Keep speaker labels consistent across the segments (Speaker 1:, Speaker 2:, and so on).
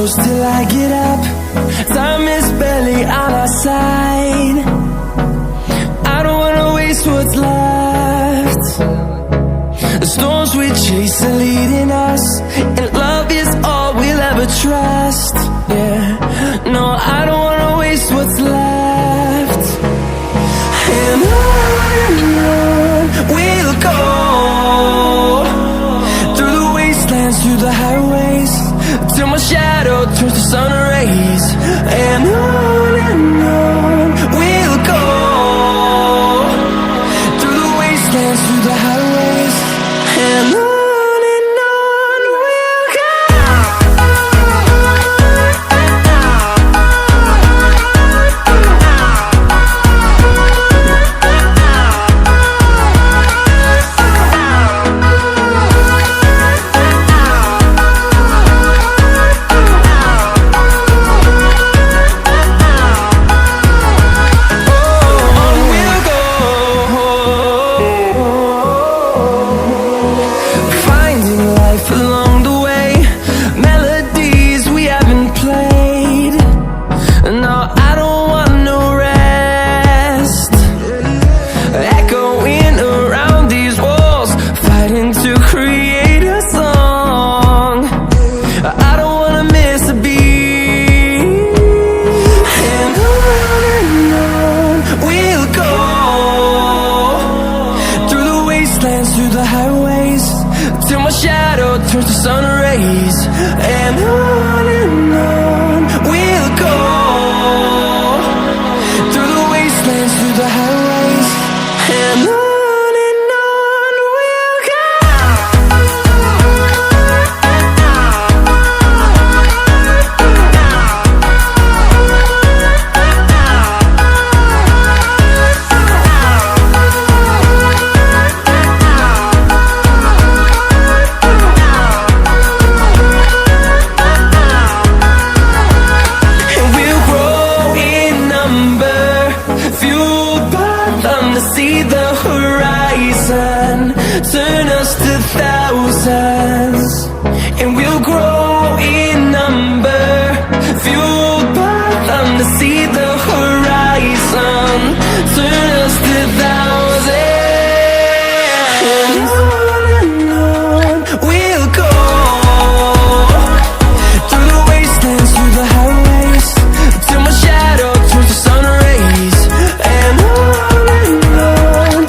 Speaker 1: close till I get up. Time is barely on our side. I don't wanna waste what's left. The storms we chase are leading us, and love is all we'll ever trust. Yeah, no, I don't wanna waste what's left. And on we'll go, through the wastelands, through the highways, till my shadow turns to sun rays. And on we'll go, through the wastelands, through the highways, and on we'll go. Through the highways, till my shadow turns to sun rays. And on we'll go, through the wastelands, through the highways, and on we'll go. See the horizon, turn us to thousands, and we'll grow in number, fueled by them. To see the horizon, turn us to thousands, and on we'll go, through the wastelands, through the highways, till my shadow turns to sun rays. And on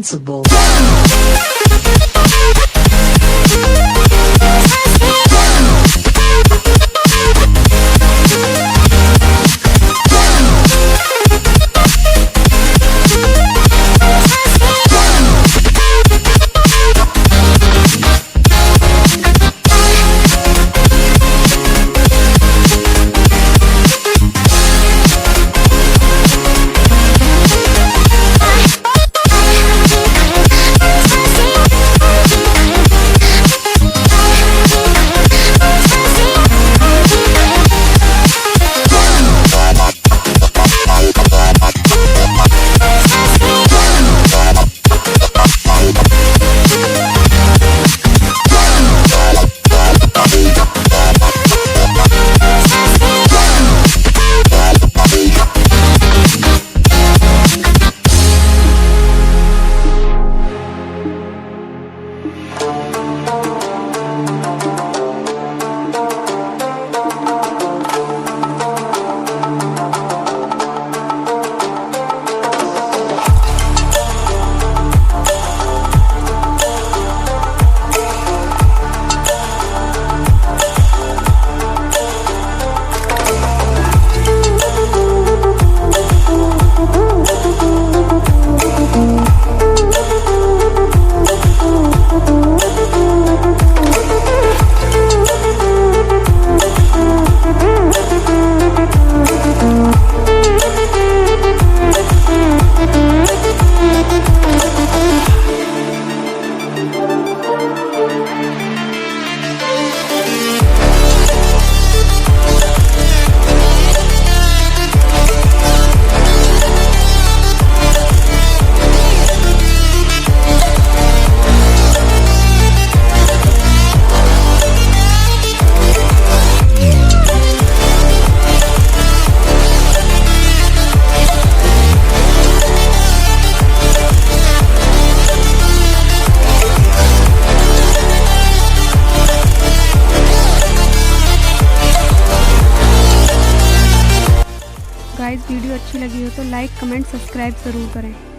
Speaker 2: responsible.
Speaker 3: Guys video अच्छी लगी हो तो like comment subscribe ज़रूर करें।